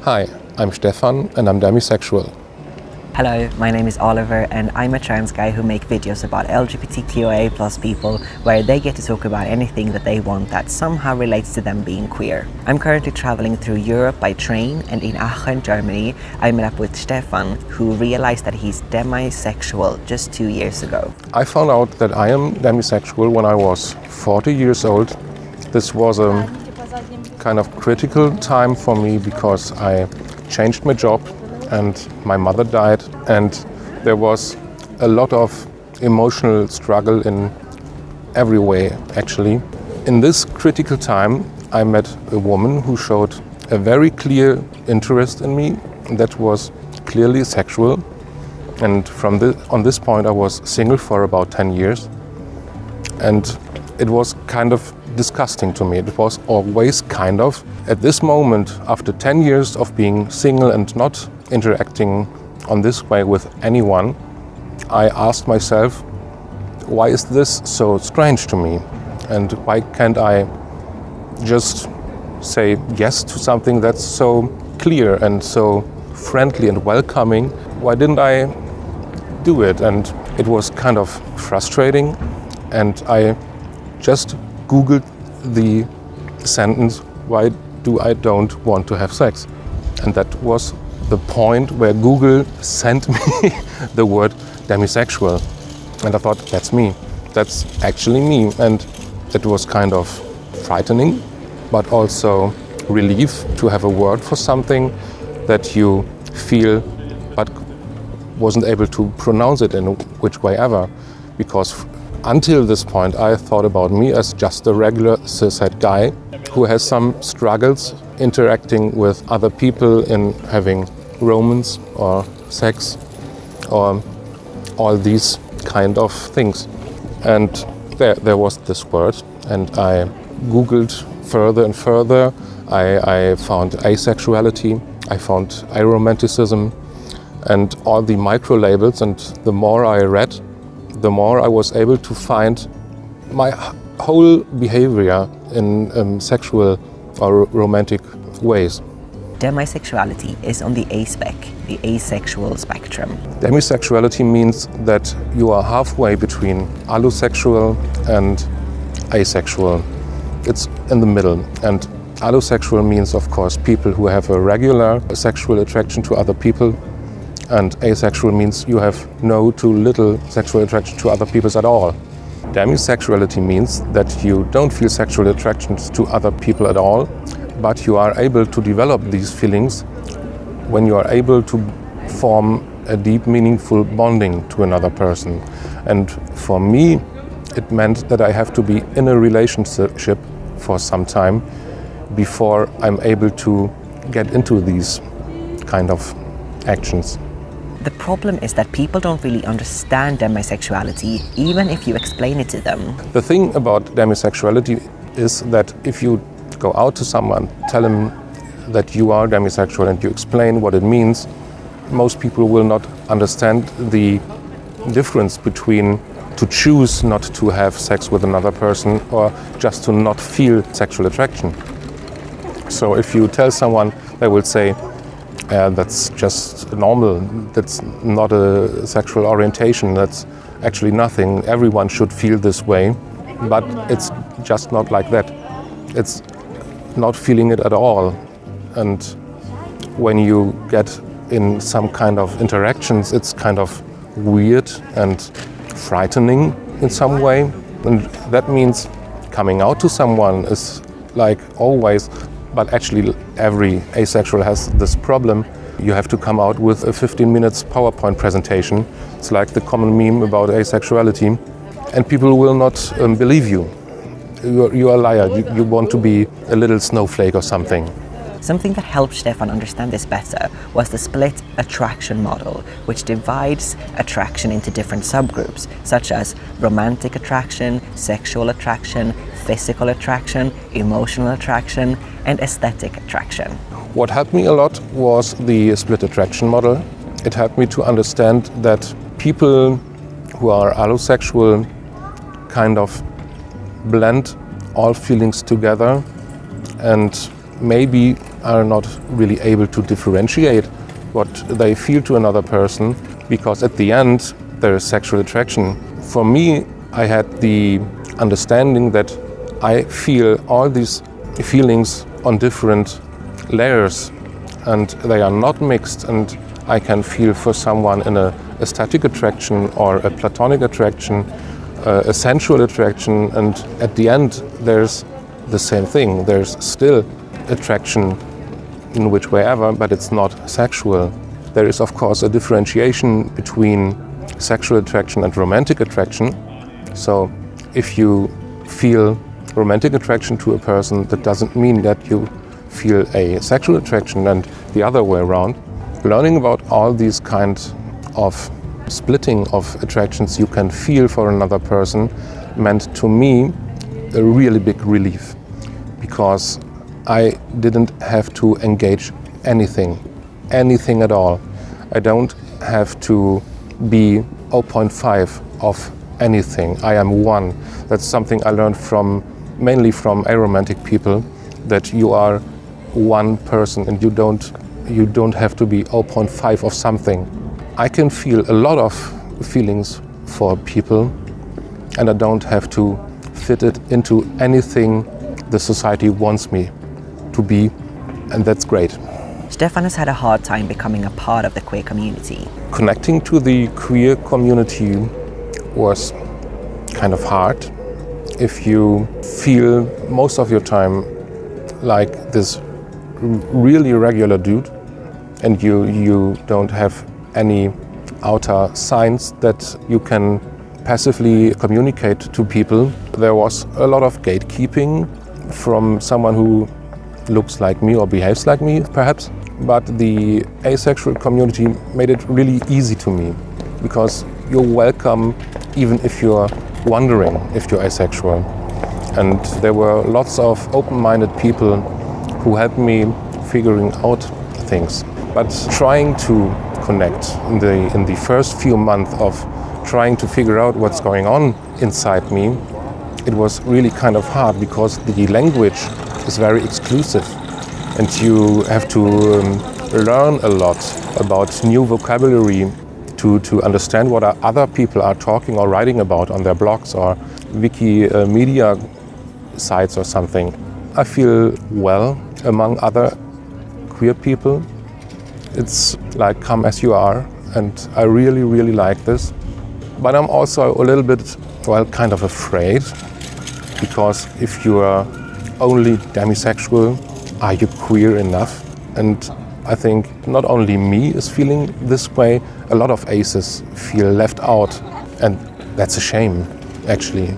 Hi, I'm Stefan and I'm demisexual. Hello, my name is Oliver and I'm a trans guy who make videos about LGBTQIA+ people where they get to talk about anything that they want that somehow relates to them being queer. I'm currently traveling through Europe by train, and in Aachen, Germany, I met up with Stefan, who realized that he's demisexual just 2 years ago. I found out that I am demisexual when I was 40 years old. This was a kind of critical time for me because I changed my job and my mother died, and there was a lot of emotional struggle in every way, actually. In this critical time, I met a woman who showed a very clear interest in me that was clearly sexual. And on this point, I was single for about 10 years. And it was kind of disgusting to me. It was always kind of. At this moment, after 10 years of being single and not interacting on this way with anyone, I asked myself, why is this so strange to me? And why can't I just say yes to something that's so clear and so friendly and welcoming? Why didn't I do it? And it was kind of frustrating. And I just Googled the sentence, why do I don't want to have sex? And that was the point where Google sent me the word demisexual. And I thought, that's me. That's actually me. And it was kind of frightening, but also relief to have a word for something that you feel but wasn't able to pronounce it in which way ever. Because until this point, I thought about me as just a regular cis-het guy who has some struggles interacting with other people in having romance or sex or all these kind of things. And there was this word, and I Googled further and further. I found asexuality, I found aromanticism, and all the micro labels. And the more I read, the more I was able to find my whole behavior in sexual or romantic ways. Demisexuality is on the the asexual spectrum. Demisexuality means that you are halfway between allosexual and asexual. It's in the middle. And allosexual means, of course, people who have a regular sexual attraction to other people. And asexual means you have no to little sexual attraction to other people at all. Demisexuality means that you don't feel sexual attractions to other people at all, but you are able to develop these feelings when you are able to form a deep, meaningful bonding to another person. And for me, it meant that I have to be in a relationship for some time before I'm able to get into these kind of actions. The problem is that people don't really understand demisexuality, even if you explain it to them. The thing about demisexuality is that if you go out to someone, tell him that you are demisexual and you explain what it means, most people will not understand the difference between to choose not to have sex with another person or just to not feel sexual attraction. So if you tell someone, they will say, that's just normal, that's not a sexual orientation, that's actually nothing, everyone should feel this way, but it's just not like that. It's not feeling it at all. And when you get in some kind of interactions, it's kind of weird and frightening in some way. And that means coming out to someone is like always, but actually every asexual has this problem. You have to come out with a 15 minutes PowerPoint presentation. It's like the common meme about asexuality. And people will not believe you. You're a liar. You want to be a little snowflake or something. Something that helped Stefan understand this better was the split attraction model, which divides attraction into different subgroups, such as romantic attraction, sexual attraction, physical attraction, emotional attraction, and aesthetic attraction. What helped me a lot was the split attraction model. It helped me to understand that people who are allosexual kind of blend all feelings together, and maybe are not really able to differentiate what they feel to another person, because at the end there is sexual attraction. For me, I had the understanding that I feel all these feelings on different layers and they are not mixed, and I can feel for someone in a static attraction or a platonic attraction, a sensual attraction, and at the end there's the same thing. There's still attraction in which way ever, but it's not sexual. There is of course a differentiation between sexual attraction and romantic attraction. So if you feel romantic attraction to a person, that doesn't mean that you feel a sexual attraction, and the other way around. Learning about all these kinds of splitting of attractions you can feel for another person meant to me a really big relief, because I didn't have to engage anything at all. I don't have to be 0.5 of anything. I am one. That's something I learned mainly from aromantic people, that you are one person and you don't have to be 0.5 of something. I can feel a lot of feelings for people, and I don't have to fit it into anything the society wants me to be, and that's great. Stefan has had a hard time becoming a part of the queer community. Connecting to the queer community was kind of hard. If you feel most of your time like this really regular dude, and you don't have any outer signs that you can passively communicate to people. There was a lot of gatekeeping from someone who looks like me or behaves like me, perhaps. But the asexual community made it really easy to me, because you're welcome even if you're wondering if you're asexual. And there were lots of open-minded people who helped me figuring out things. But trying to connect in the first few months of trying to figure out what's going on inside me, it was really kind of hard, because the language is very exclusive and you have to learn a lot about new vocabulary to understand what other people are talking or writing about on their blogs or Wikimedia sites or something. I feel well among other queer people. It's like come as you are, and I really, really like this. But I'm also a little bit, well, kind of afraid, because if you are only demisexual, are you queer enough? And I think not only me is feeling this way, a lot of aces feel left out, and that's a shame, actually.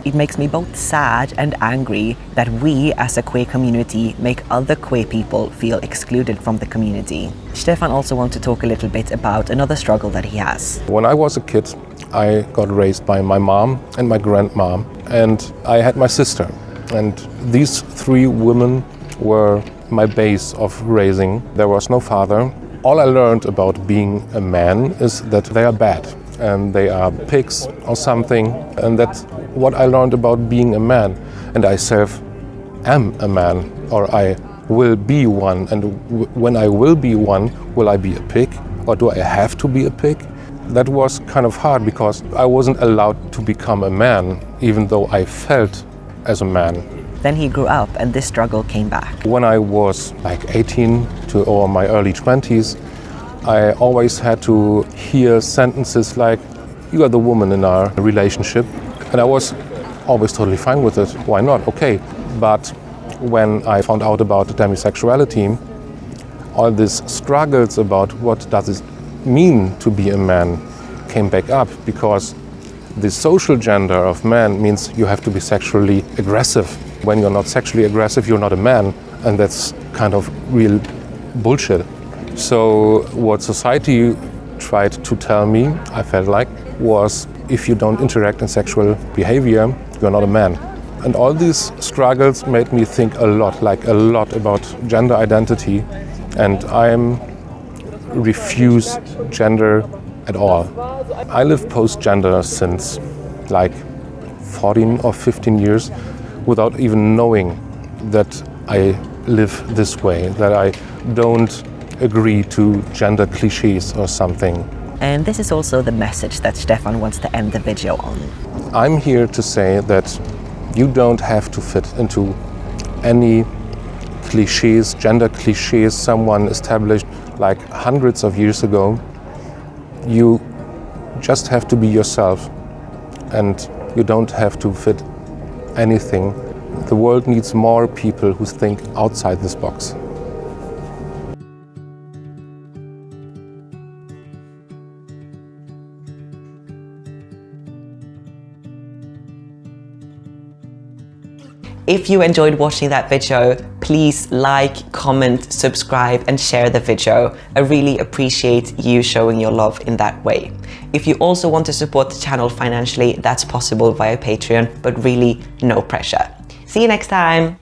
It makes me both sad and angry that we as a queer community make other queer people feel excluded from the community. Stefan also wants to talk a little bit about another struggle that he has. When I was a kid, I got raised by my mom and my grandmom, and I had my sister. And these three women were my base of raising. There was no father. All I learned about being a man is that they are bad and they are pigs or something, and that's what I learned about being a man. And I self am a man, or I will be one, and when I will be one, will I be a pig, or do I have to be a pig? That was kind of hard, because I wasn't allowed to become a man, even though I felt as a man. Then he grew up and this struggle came back. When I was like 18 or my early 20s, I always had to hear sentences like, "You are the woman in our relationship." And I was always totally fine with it. Why not? Okay. But when I found out about demisexuality, all these struggles about what does it mean to be a man came back up, because the social gender of man means you have to be sexually aggressive. When you're not sexually aggressive, you're not a man, and that's kind of real bullshit. So what society tried to tell me, I felt like, was if you don't interact in sexual behavior, you're not a man. And all these struggles made me think a lot about gender identity, and I refuse gender at all. I live post-gender since like 14 or 15 years without even knowing that I live this way, that I don't agree to gender cliches or something. And this is also the message that Stefan wants to end the video on. I'm here to say that you don't have to fit into any cliches, gender cliches someone established like hundreds of years ago. You just have to be yourself, and you don't have to fit anything. The world needs more people who think outside this box. If you enjoyed watching that video, please like, comment, subscribe and share the video. I really appreciate you showing your love in that way. If you also want to support the channel financially, that's possible via Patreon, but really no pressure. See you next time!